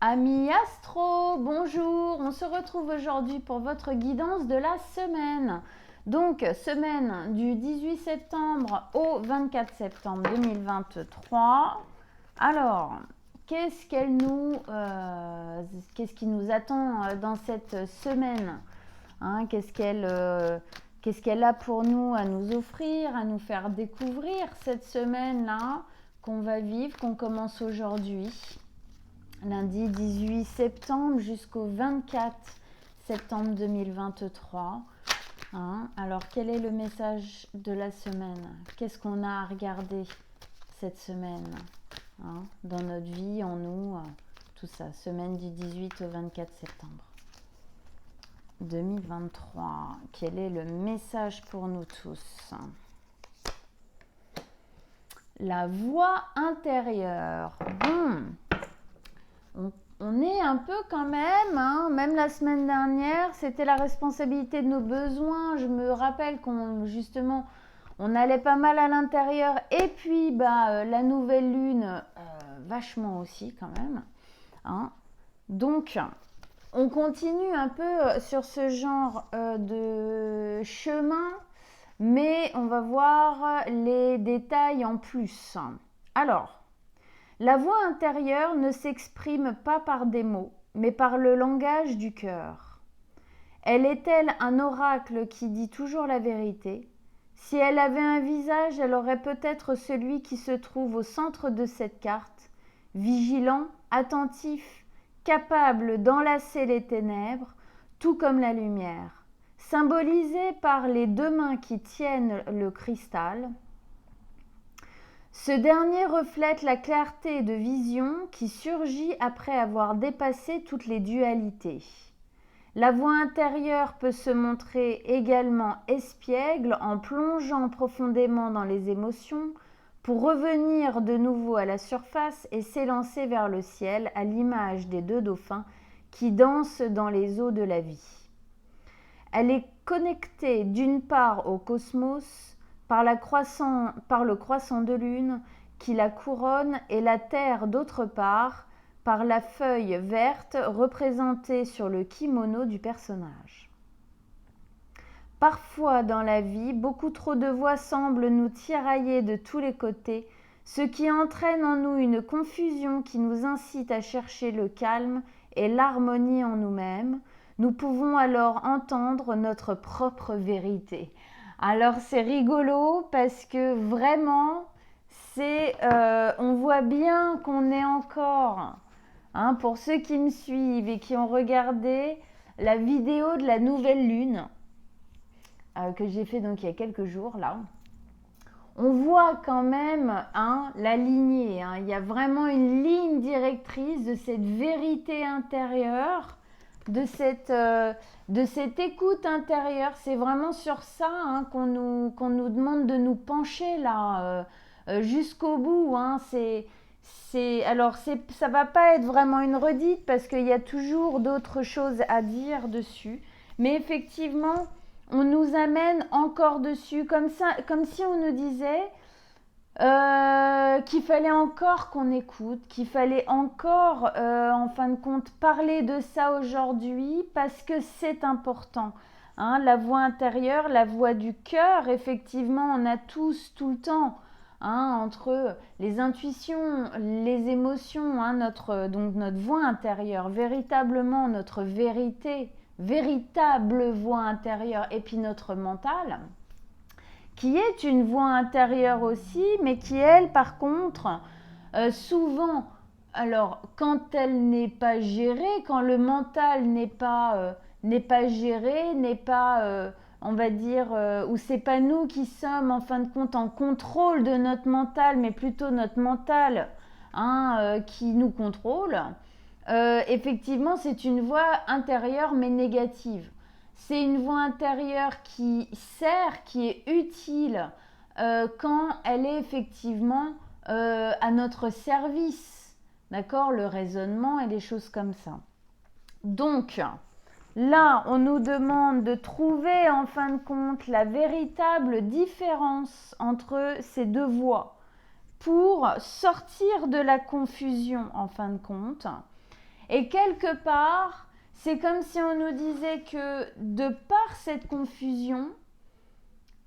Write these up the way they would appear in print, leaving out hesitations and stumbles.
Amis astro, bonjour, on se retrouve aujourd'hui pour votre guidance de la semaine. Donc, semaine du 18 septembre au 24 septembre 2023. Alors, qu'est-ce qui nous attend dans cette semaine, qu'est-ce qu'elle a pour nous à nous offrir, à nous faire découvrir cette semaine-là qu'on va vivre, qu'on commence aujourd'hui lundi 18 septembre jusqu'au 24 septembre 2023. Alors, quel est le message de la semaine? Qu'est-ce qu'on a à regarder cette semaine dans notre vie, en nous, tout ça, semaine du 18 au 24 septembre 2023. Quel est le message pour nous tous? La voix intérieure. On est un peu quand même, même la semaine dernière, c'était la responsabilité de nos besoins. Je me rappelle justement, on allait pas mal à l'intérieur. Et puis, la nouvelle lune, vachement aussi quand même. Donc, on continue un peu sur ce genre de chemin, mais on va voir les détails en plus. Alors, la voix intérieure ne s'exprime pas par des mots, mais par le langage du cœur. Elle est-elle un oracle qui dit toujours la vérité? Si elle avait un visage, elle aurait peut-être celui qui se trouve au centre de cette carte, vigilant, attentif, capable d'enlacer les ténèbres, tout comme la lumière, symbolisée par les deux mains qui tiennent le cristal. Ce dernier reflète la clarté de vision qui surgit après avoir dépassé toutes les dualités. La voix intérieure peut se montrer également espiègle en plongeant profondément dans les émotions pour revenir de nouveau à la surface et s'élancer vers le ciel à l'image des deux dauphins qui dansent dans les eaux de la vie. Elle est connectée d'une part au cosmos, par le croissant de lune qui la couronne, et la terre d'autre part, par la feuille verte représentée sur le kimono du personnage. Parfois dans la vie, beaucoup trop de voix semblent nous tirailler de tous les côtés, ce qui entraîne en nous une confusion qui nous incite à chercher le calme et l'harmonie en nous-mêmes. Nous pouvons alors entendre notre propre vérité. Alors c'est rigolo parce que vraiment, on voit bien qu'on est encore, pour ceux qui me suivent et qui ont regardé la vidéo de la nouvelle lune que j'ai fait donc il y a quelques jours là, on voit quand même la lignée. Il y a vraiment une ligne directrice de cette vérité intérieure, de cette écoute intérieure. C'est vraiment sur ça qu'on nous demande de nous pencher là, jusqu'au bout. Ça va pas être vraiment une redite parce qu'il y a toujours d'autres choses à dire dessus. Mais effectivement, on nous amène encore dessus, comme si on nous disait qu'il fallait encore qu'on écoute, qu'il fallait encore, en fin de compte, parler de ça aujourd'hui parce que c'est important. La voix intérieure, la voix du cœur, effectivement, on a tous, tout le temps, entre les intuitions, les émotions, notre voix intérieure, véritablement notre vérité, véritable voix intérieure, et puis notre mental, qui est une voix intérieure aussi, mais qui, elle, par contre, souvent, alors, quand elle n'est pas gérée, quand le mental n'est pas géré, n'est pas, on va dire, où c'est pas nous qui sommes, en fin de compte, en contrôle de notre mental, mais plutôt notre mental qui nous contrôle, effectivement, c'est une voix intérieure, mais négative. C'est une voix intérieure qui sert, qui est utile quand elle est effectivement à notre service. D'accord? Le raisonnement et des choses comme ça. Donc, là, on nous demande de trouver en fin de compte la véritable différence entre ces deux voix pour sortir de la confusion en fin de compte Et quelque part, c'est comme si on nous disait que de par cette confusion,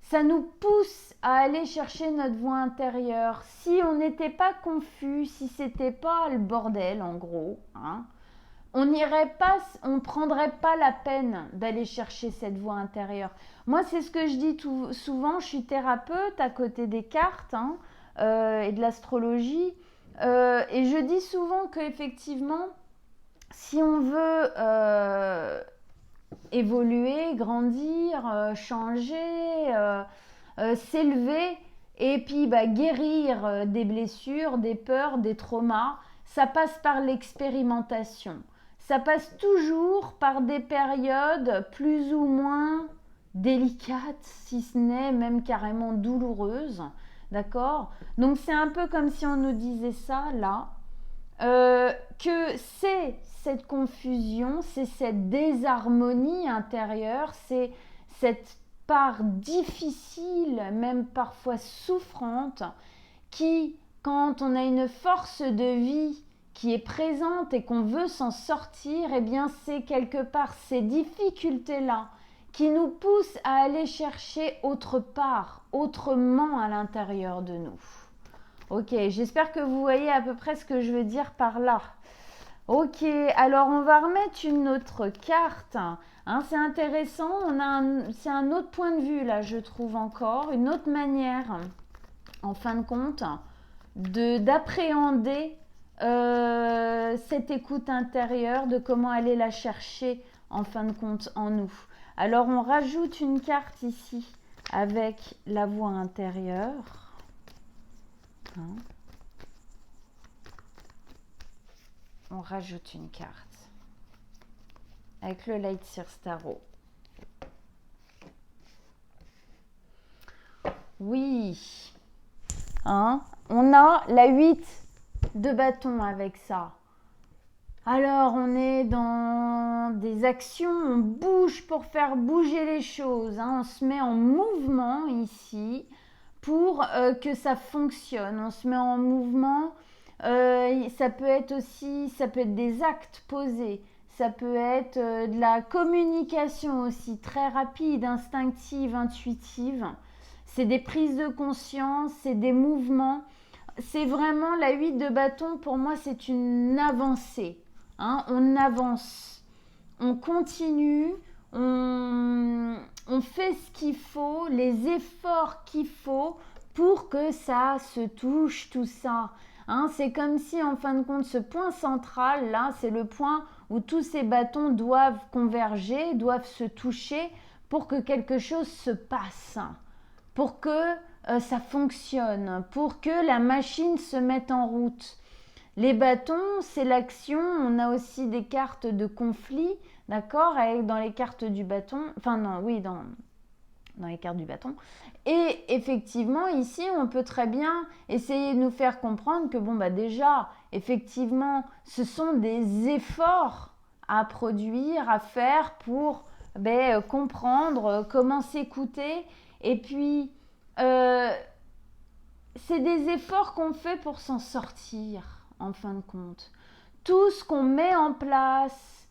ça nous pousse à aller chercher notre voix intérieure. Si on n'était pas confus, si c'était pas le bordel en gros, hein, on n'irait pas, on prendrait pas la peine d'aller chercher cette voix intérieure. Moi, c'est ce que je dis souvent. Je suis thérapeute à côté des cartes hein, et de l'astrologie, et je dis souvent qu'effectivement, si on veut évoluer, grandir, changer, s'élever et puis guérir des blessures, des peurs, des traumas, ça passe par l'expérimentation. Ça passe toujours par des périodes plus ou moins délicates, si ce n'est même carrément douloureuses. D'accord? Donc c'est un peu comme si on nous disait ça là, que c'est cette confusion, c'est cette désharmonie intérieure, c'est cette part difficile, même parfois souffrante, qui, quand on a une force de vie qui est présente et qu'on veut s'en sortir, eh bien c'est quelque part ces difficultés-là qui nous poussent à aller chercher autre part, autrement à l'intérieur de nous. Ok, j'espère que vous voyez à peu près ce que je veux dire par là. Ok, alors on va remettre une autre carte. Hein, c'est intéressant, c'est un autre point de vue là, je trouve encore, une autre manière, en fin de compte, d'appréhender cette écoute intérieure, de comment aller la chercher en fin de compte en nous. Alors on rajoute une carte ici avec la voix intérieure. Hein. On rajoute une carte avec le Light Seer Tarot. Oui, hein, on a la 8 de bâton avec ça. Alors, on est dans des actions, on bouge pour faire bouger les choses. Hein, on se met en mouvement ici pour que ça fonctionne. On se met en mouvement. Ça peut être des actes posés. Ça peut être de la communication aussi, très rapide, instinctive, intuitive. C'est des prises de conscience, c'est des mouvements. C'est vraiment la 8 de bâton, pour moi, c'est une avancée. Hein, on avance, on continue, on fait ce qu'il faut, les efforts qu'il faut pour que ça se touche, tout ça. Hein, c'est comme si, en fin de compte, ce point central, là, c'est le point où tous ces bâtons doivent converger, doivent se toucher pour que quelque chose se passe, pour que ça fonctionne, pour que la machine se mette en route. Les bâtons, c'est l'action. On a aussi des cartes de conflit, d'accord, dans les cartes du bâton. Enfin non, oui, dans les cartes du bâton. Et effectivement, ici, on peut très bien essayer de nous faire comprendre que, déjà, effectivement, ce sont des efforts à produire, à faire pour comprendre comment s'écouter. Et puis, c'est des efforts qu'on fait pour s'en sortir. En fin de compte, tout ce qu'on met en place,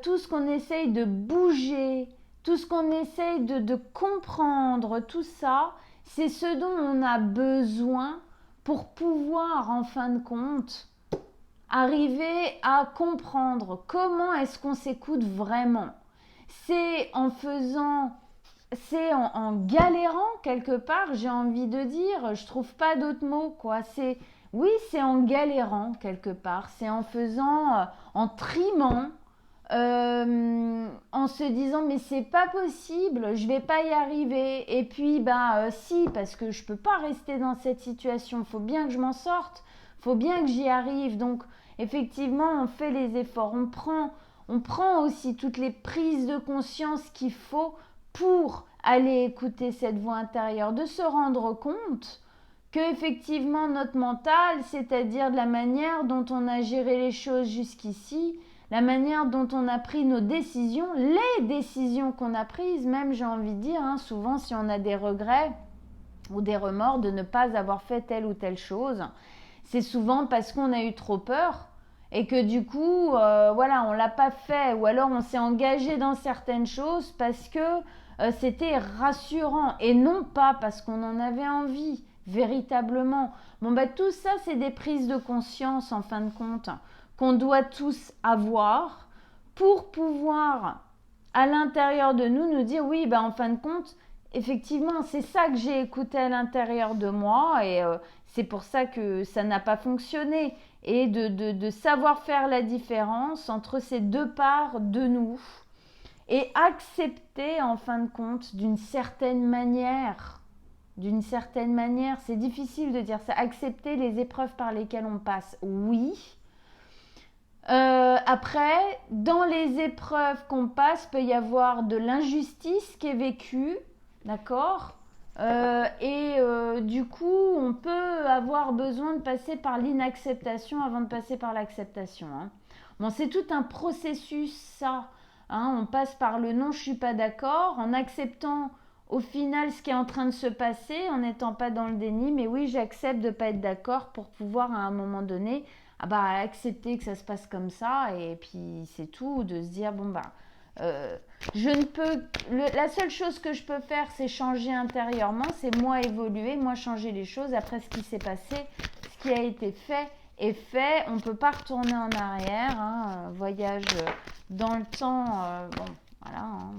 tout ce qu'on essaye de bouger, tout ce qu'on essaye de comprendre, tout ça, c'est ce dont on a besoin pour pouvoir, en fin de compte, arriver à comprendre comment est-ce qu'on s'écoute vraiment. C'est en faisant... C'est en galérant quelque part, j'ai envie de dire, je trouve pas d'autres mots, quoi. Oui, c'est en galérant quelque part, c'est en faisant, en trimant, en se disant mais c'est pas possible, je vais pas y arriver. Et puis si, parce que je peux pas rester dans cette situation, il faut bien que je m'en sorte, il faut bien que j'y arrive. Donc effectivement, on fait les efforts, on prend aussi toutes les prises de conscience qu'il faut pour aller écouter cette voix intérieure, de se rendre compte que effectivement notre mental, c'est-à-dire de la manière dont on a géré les choses jusqu'ici, la manière dont on a pris nos décisions, les décisions qu'on a prises, même j'ai envie de dire, hein, souvent si on a des regrets ou des remords de ne pas avoir fait telle ou telle chose, c'est souvent parce qu'on a eu trop peur et que du coup, voilà, on l'a pas fait, ou alors on s'est engagé dans certaines choses parce que c'était rassurant et non pas parce qu'on en avait envie, véritablement. Bon, bah tout ça, c'est des prises de conscience en fin de compte qu'on doit tous avoir pour pouvoir, à l'intérieur de nous dire oui, bah en fin de compte, effectivement, c'est ça que j'ai écouté à l'intérieur de moi et c'est pour ça que ça n'a pas fonctionné. Et de savoir faire la différence entre ces deux parts de nous et accepter en fin de compte d'une certaine manière, c'est difficile de dire ça, accepter les épreuves par lesquelles on passe, oui. Après, dans les épreuves qu'on passe, peut y avoir de l'injustice qui est vécue, d'accord. Du coup, on peut avoir besoin de passer par l'inacceptation avant de passer par l'acceptation. Hein. Bon, c'est tout un processus, ça. Hein. On passe par le non, je suis pas d'accord, en acceptant au final ce qui est en train de se passer, en n'étant pas dans le déni. Mais oui, j'accepte de ne pas être d'accord pour pouvoir à un moment donné accepter que ça se passe comme ça. Et puis c'est tout, de se dire bon je ne peux. La seule chose que je peux faire, c'est changer intérieurement, c'est moi évoluer, moi changer les choses. Après ce qui s'est passé, ce qui a été fait est fait. On ne peut pas retourner en arrière. Hein, voyage dans le temps. Bon, voilà. Hein.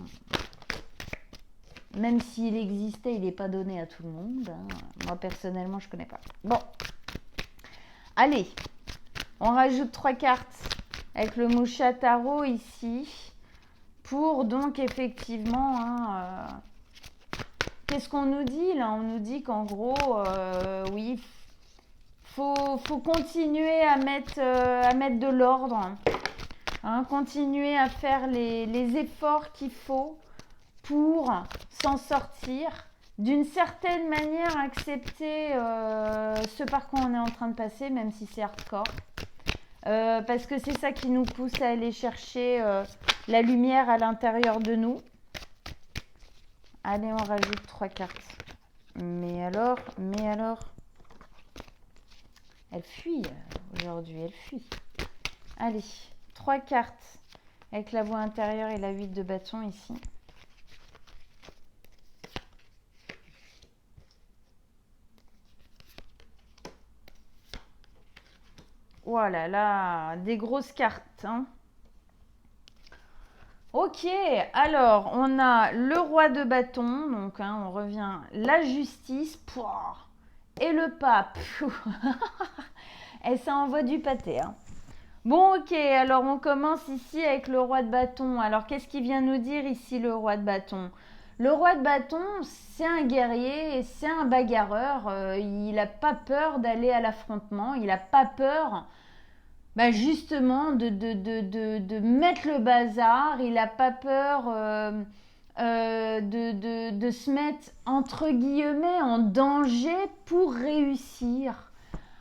Même s'il existait, il n'est pas donné à tout le monde. Hein. Moi personnellement, je ne connais pas. Bon, allez, on rajoute 3 cartes avec le Musha Tarot ici. Pour donc effectivement, qu'est-ce qu'on nous dit là? On nous dit qu'en gros, oui, faut continuer à mettre de l'ordre, hein, continuer à faire les efforts qu'il faut pour s'en sortir. D'une certaine manière, accepter ce par quoi on est en train de passer, même si c'est hardcore. Parce que c'est ça qui nous pousse à aller chercher la lumière à l'intérieur de nous. Allez, on rajoute 3 cartes. Mais alors, elle fuit aujourd'hui, elle fuit. Allez, 3 cartes avec la voix intérieure et la 8 de bâton ici. Voilà, là, des grosses cartes. Hein. Ok, alors on a le roi de bâton, donc on revient la justice, et le pape. Et ça envoie du pâté. Hein. Bon, ok, alors on commence ici avec le roi de bâton. Alors qu'est-ce qu'il vient nous dire ici le roi de bâton? Le roi de bâton, c'est un guerrier, c'est un bagarreur. Il n'a pas peur d'aller à l'affrontement, il n'a pas peur justement de mettre le bazar, il n'a pas peur de se mettre entre guillemets en danger pour réussir.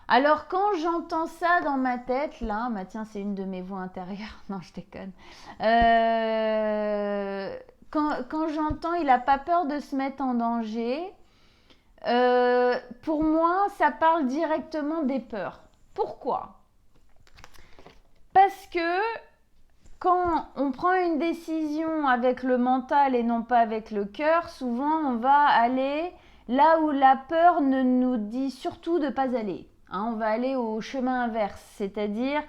Alors quand j'entends ça dans ma tête, là, tiens, c'est une de mes voix intérieures, non je déconne, quand j'entends il n'a pas peur de se mettre en danger, pour moi ça parle directement des peurs. Pourquoi ? Parce que quand on prend une décision avec le mental et non pas avec le cœur, souvent on va aller là où la peur ne nous dit surtout de ne pas aller. Hein, on va aller au chemin inverse, c'est-à-dire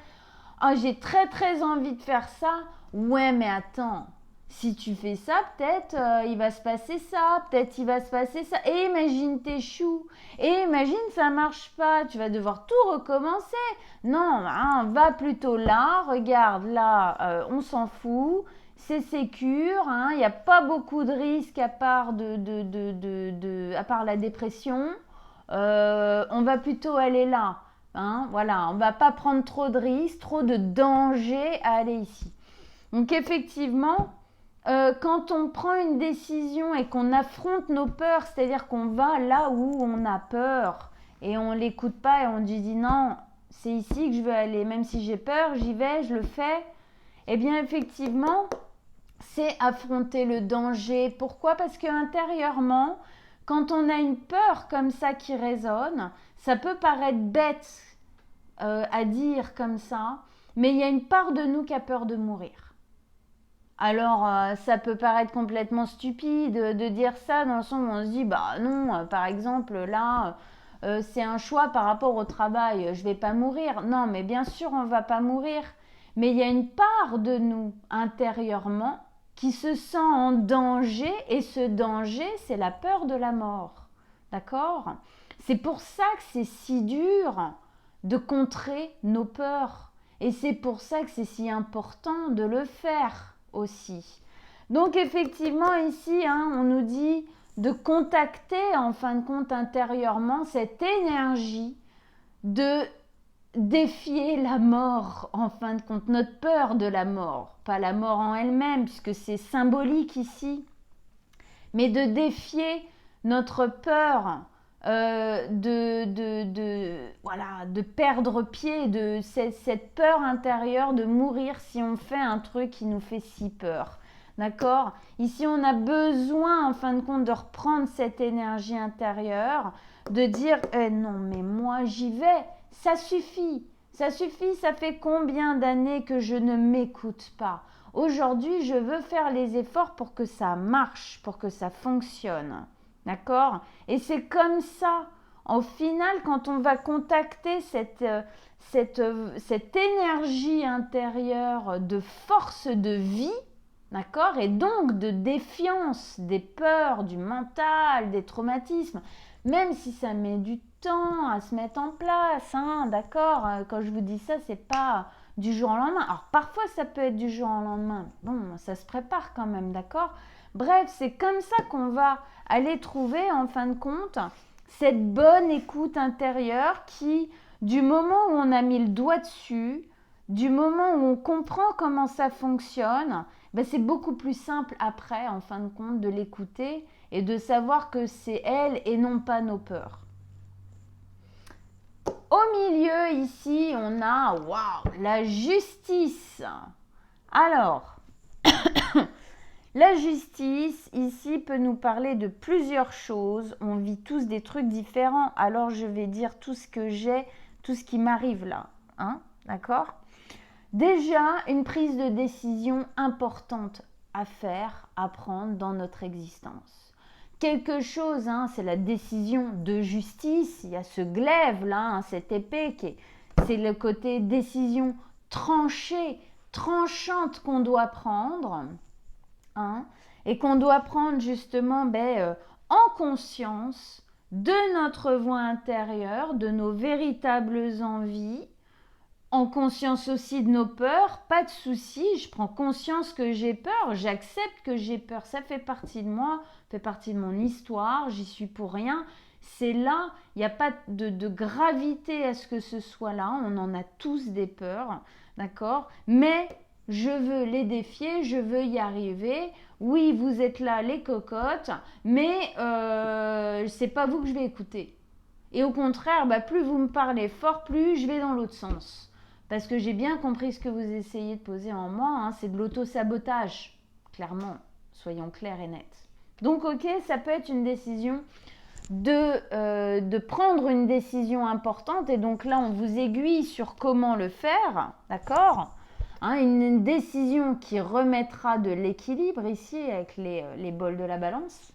j'ai très très envie de faire ça. Ouais, mais attends, si tu fais ça, peut-être il va se passer ça, peut-être il va se passer ça. Et imagine t'échoues. Et imagine ça marche pas, tu vas devoir tout recommencer. Non, va plutôt là, regarde, là, on s'en fout, c'est sécure, il n'y a pas beaucoup de risques à part, à part la dépression. On va plutôt aller là. Voilà, on va pas prendre trop de risques, trop de dangers à aller ici. Donc effectivement, quand on prend une décision et qu'on affronte nos peurs, c'est-à-dire qu'on va là où on a peur et on l'écoute pas et on dit non, c'est ici que je veux aller, même si j'ai peur, j'y vais, je le fais. Eh bien effectivement, c'est affronter le danger. Pourquoi ? Parce que intérieurement, quand on a une peur comme ça qui résonne, ça peut paraître bête à dire comme ça, mais il y a une part de nous qui a peur de mourir. Alors, ça peut paraître complètement stupide de dire ça, dans le sens où on se dit, bah non, par exemple, là, c'est un choix par rapport au travail, je vais pas mourir. Non, mais bien sûr, on va pas mourir. Mais il y a une part de nous, intérieurement, qui se sent en danger, et ce danger, c'est la peur de la mort. D'accord? C'est pour ça que c'est si dur de contrer nos peurs. Et c'est pour ça que c'est si important de le faire aussi. Donc effectivement ici, on nous dit de contacter en fin de compte intérieurement cette énergie de défier la mort, en fin de compte, notre peur de la mort, pas la mort en elle-même, puisque c'est symbolique ici, mais de défier notre peur de perdre pied, de cette peur intérieure de mourir si on fait un truc qui nous fait si peur. D'accord? Ici, on a besoin, en fin de compte, de reprendre cette énergie intérieure, de dire non, mais moi j'y vais, ça suffit, ça fait combien d'années que je ne m'écoute pas? Aujourd'hui, je veux faire les efforts pour que ça marche, pour que ça fonctionne. D'accord? Et c'est comme ça, au final, quand on va contacter cette énergie intérieure de force de vie, d'accord? Et donc de défiance des peurs, du mental, des traumatismes, même si ça met du temps à se mettre en place, d'accord? Quand je vous dis ça, c'est pas du jour au lendemain. Alors parfois ça peut être du jour au lendemain. Bon, ça se prépare quand même, d'accord? Bref, c'est comme ça qu'on va aller trouver en fin de compte cette bonne écoute intérieure qui, du moment où on a mis le doigt dessus, du moment où on comprend comment ça fonctionne, c'est beaucoup plus simple après, en fin de compte, de l'écouter et de savoir que c'est elle et non pas nos peurs. Au milieu, ici, on a la justice. Alors, la justice, ici, peut nous parler de plusieurs choses. On vit tous des trucs différents. Alors, je vais dire tout ce que j'ai, tout ce qui m'arrive là. D'accord? Déjà, une prise de décision importante à faire, à prendre dans notre existence. Quelque chose, c'est la décision de justice. Il y a ce glaive là, cette épée c'est le côté décision tranchée, tranchante qu'on doit prendre. Et qu'on doit prendre justement en conscience de notre voix intérieure, de nos véritables envies, en conscience aussi de nos peurs, pas de souci, je prends conscience que j'ai peur, j'accepte que j'ai peur, ça fait partie de moi, fait partie de mon histoire, j'y suis pour rien, c'est là, il n'y a pas de gravité à ce que ce soit là, on en a tous des peurs, d'accord? Mais je veux les défier, je veux y arriver. Oui, vous êtes là, les cocottes, mais c'est pas vous que je vais écouter. Et au contraire, plus vous me parlez fort, plus je vais dans l'autre sens. Parce que j'ai bien compris ce que vous essayez de poser en moi, c'est de l'auto-sabotage, clairement, soyons clairs et nets. Donc ok, ça peut être une décision de prendre une décision importante, et donc là on vous aiguille sur comment le faire, d'accord? Une décision qui remettra de l'équilibre ici avec les bols de la balance.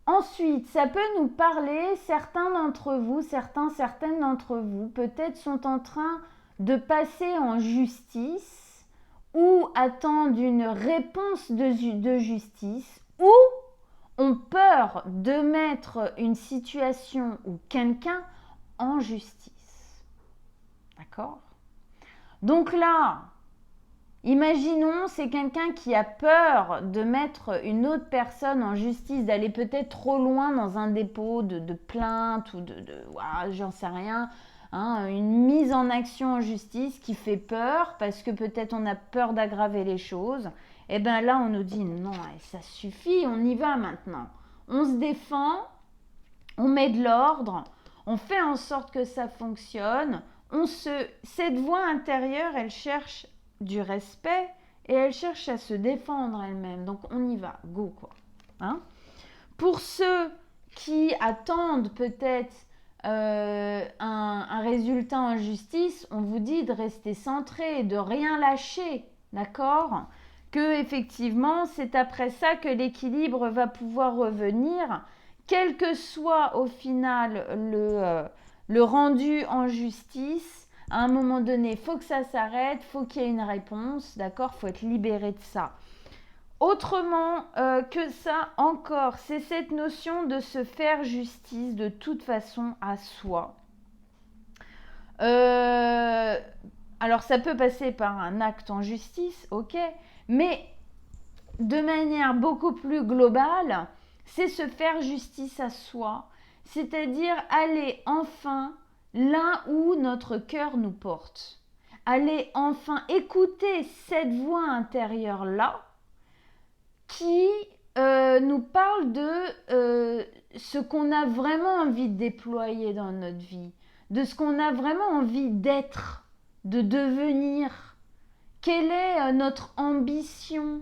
Ensuite, ça peut nous parler, certaines d'entre vous, peut-être sont en train de passer en justice ou attendent une réponse de justice ou ont peur de mettre une situation ou quelqu'un en justice. D'accord? Donc là, imaginons, c'est quelqu'un qui a peur de mettre une autre personne en justice, d'aller peut-être trop loin dans un dépôt de plainte ou j'en sais rien, une mise en action en justice qui fait peur parce que peut-être on a peur d'aggraver les choses. Et bien là, on nous dit non, ça suffit, on y va maintenant. On se défend, on met de l'ordre, on fait en sorte que ça fonctionne. Cette voix intérieure, elle cherche du respect et elle cherche à se défendre elle-même. Donc on y va, go quoi. Pour ceux qui attendent peut-être un résultat en justice, on vous dit de rester centré, de rien lâcher, d'accord? Que effectivement, c'est après ça que l'équilibre va pouvoir revenir, quel que soit au final le rendu en justice. À un moment donné, il faut que ça s'arrête, il faut qu'il y ait une réponse, d'accord? Il faut être libéré de ça. Autrement que ça encore, c'est cette notion de se faire justice de toute façon à soi. Alors ça peut passer par un acte en justice, ok, mais de manière beaucoup plus globale, c'est se faire justice à soi, c'est-à-dire aller enfin là où notre cœur nous porte. Aller enfin écouter cette voix intérieure-là qui nous parle de ce qu'on a vraiment envie de déployer dans notre vie, de ce qu'on a vraiment envie d'être, de devenir, quelle est notre ambition.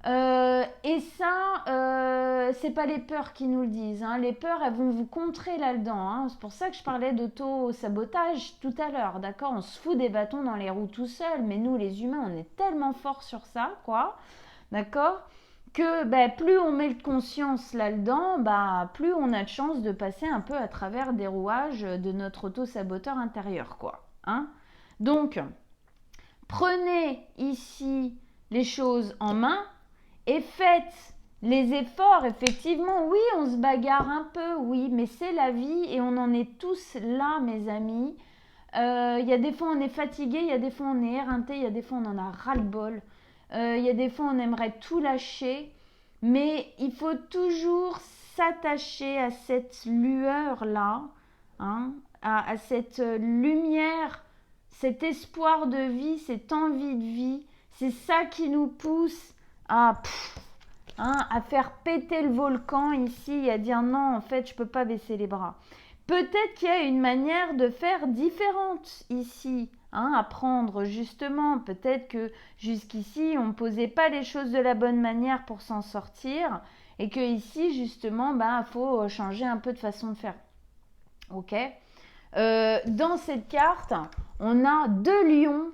Et ça, c'est pas les peurs qui nous le disent, hein. Les peurs, elles vont vous contrer là-dedans, hein. C'est pour ça que je parlais d'auto-sabotage tout à l'heure, d'accord? On se fout des bâtons dans les roues tout seul, mais nous, les humains, on est tellement forts sur ça, quoi, d'accord? Que plus on met de conscience là-dedans, plus on a de chance de passer un peu à travers des rouages de notre auto-saboteur intérieur, quoi, hein? Donc, prenez ici les choses en main et faites les efforts. Effectivement, oui, on se bagarre un peu, oui, mais c'est la vie et on en est tous là, mes amis. Il y a des fois on est fatigué, il y a des fois on est éreinté, il y a des fois on en a ras-le-bol. Il y a des fois on aimerait tout lâcher, mais il faut toujours s'attacher à cette lueur-là, hein, à cette lumière, cet espoir de vie, cette envie de vie. C'est ça qui nous pousse à faire péter le volcan ici et à dire non, en fait, je ne peux pas baisser les bras. Peut-être qu'il y a une manière de faire différente ici, à prendre justement. Peut-être que jusqu'ici, on ne posait pas les choses de la bonne manière pour s'en sortir et que ici, justement, il faut changer un peu de façon de faire. Ok. Dans cette carte, on a 2 lions,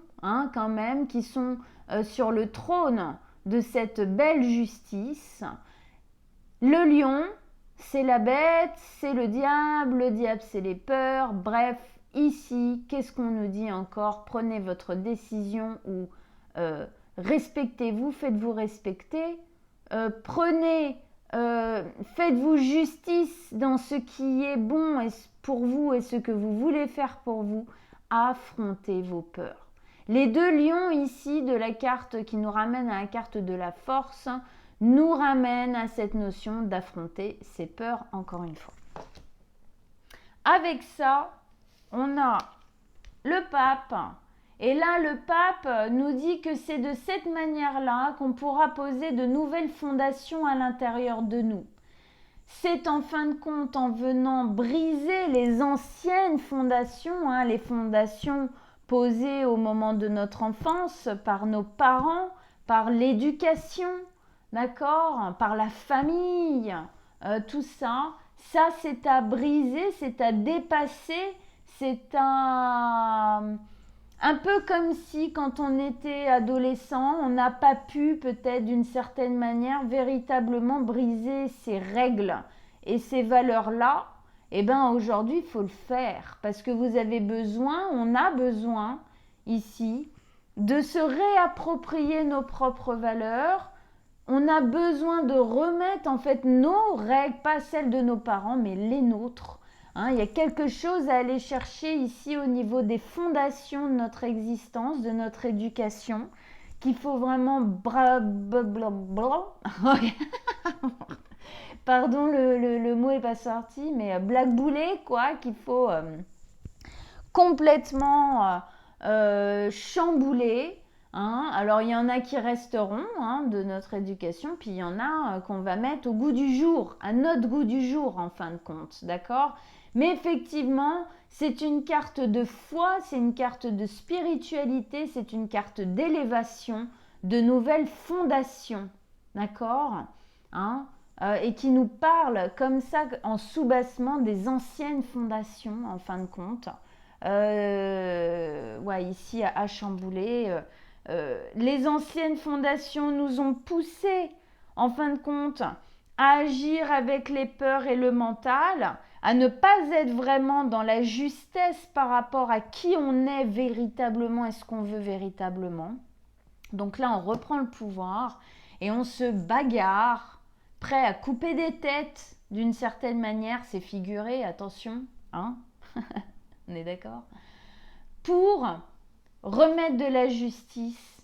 quand même, qui sont sur le trône de cette belle justice. Le lion, c'est la bête, c'est le diable c'est les peurs. Bref, ici, qu'est-ce qu'on nous dit encore? Prenez votre décision ou respectez-vous, faites-vous respecter. Faites-vous justice dans ce qui est bon pour vous et ce que vous voulez faire pour vous. Affrontez vos peurs. Les 2 lions ici de la carte qui nous ramène à la carte de la force nous ramènent à cette notion d'affronter ses peurs encore une fois. Avec ça, on a le pape. Et là, le pape nous dit que c'est de cette manière-là qu'on pourra poser de nouvelles fondations à l'intérieur de nous. C'est en fin de compte en venant briser les anciennes fondations, les fondations posées au moment de notre enfance par nos parents, par l'éducation, d'accord, par la famille, tout ça. Ça, c'est à briser, c'est à dépasser, c'est à... Un peu comme si quand on était adolescent, on n'a pas pu peut-être d'une certaine manière véritablement briser ces règles et ces valeurs-là. Eh bien aujourd'hui, il faut le faire parce que vous avez besoin, on a besoin ici de se réapproprier nos propres valeurs. On a besoin de remettre en fait nos règles, pas celles de nos parents, mais les nôtres. Il y a quelque chose à aller chercher ici au niveau des fondations de notre existence, de notre éducation, qu'il faut vraiment pardon, le mot n'est pas sorti, mais blackbouler, quoi, qu'il faut complètement chambouler. Alors il y en a qui resteront de notre éducation, puis il y en a qu'on va mettre au goût du jour, à notre goût du jour en fin de compte, d'accord? Mais effectivement, c'est une carte de foi, c'est une carte de spiritualité, c'est une carte d'élévation, de nouvelles fondations, d'accord? et qui nous parle comme ça en soubassement des anciennes fondations en fin de compte. Ouais, ici à Chamboulet, les anciennes fondations nous ont poussés en fin de compte à agir avec les peurs et le mental, à ne pas être vraiment dans la justesse par rapport à qui on est véritablement et ce qu'on veut véritablement. Donc là, on reprend le pouvoir et on se bagarre, prêt à couper des têtes d'une certaine manière, c'est figuré, attention, hein. On est d'accord? Pour remettre de la justice,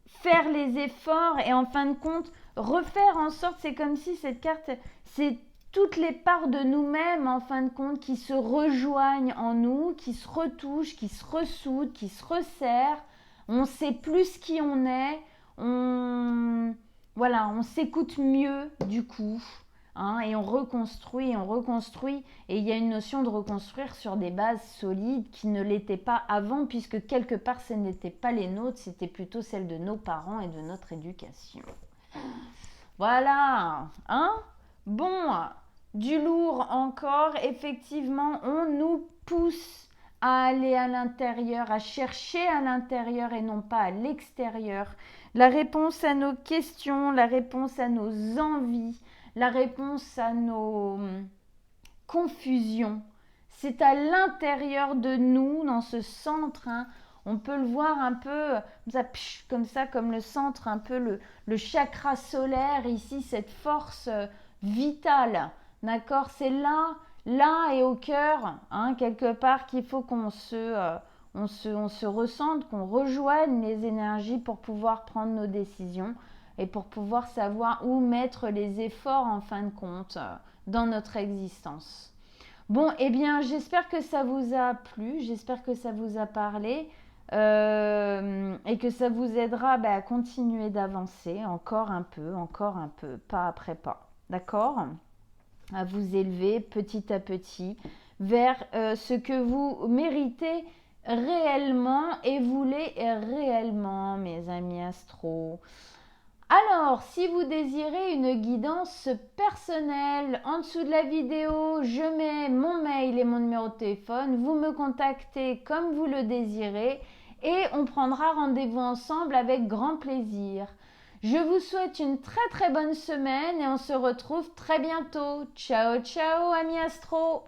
faire les efforts et en fin de compte, refaire en sorte, c'est comme si cette carte, c'est toutes les parts de nous-mêmes en fin de compte qui se rejoignent en nous, qui se retouchent, qui se ressoudent, qui se resserrent. On sait plus qui on est, voilà, on s'écoute mieux du coup, hein, et on reconstruit, et il y a une notion de reconstruire sur des bases solides qui ne l'étaient pas avant, puisque quelque part ce n'était pas les nôtres, c'était plutôt celles de nos parents et de notre éducation. Voilà, hein? Bon, du lourd encore, effectivement, on nous pousse à aller à l'intérieur, à chercher à l'intérieur et non pas à l'extérieur. La réponse à nos questions, la réponse à nos envies, la réponse à nos confusions, c'est à l'intérieur de nous, dans ce centre, hein. On peut le voir un peu comme ça, comme le centre, un peu le chakra solaire ici, cette force vitale, d'accord? C'est là et au cœur, hein, quelque part qu'il faut qu'on on se ressente, qu'on rejoigne les énergies pour pouvoir prendre nos décisions et pour pouvoir savoir où mettre les efforts en fin de compte dans notre existence. Bon, eh bien, j'espère que ça vous a plu, j'espère que ça vous a parlé et que ça vous aidera à continuer d'avancer encore un peu, pas après pas. D'accord? À vous élever petit à petit vers ce que vous méritez réellement et voulez réellement, mes amis astro. Alors, si vous désirez une guidance personnelle, en dessous de la vidéo, je mets mon mail et mon numéro de téléphone. Vous me contactez comme vous le désirez et on prendra rendez-vous ensemble avec grand plaisir. Je vous souhaite une très très bonne semaine et on se retrouve très bientôt. Ciao ciao amis astro!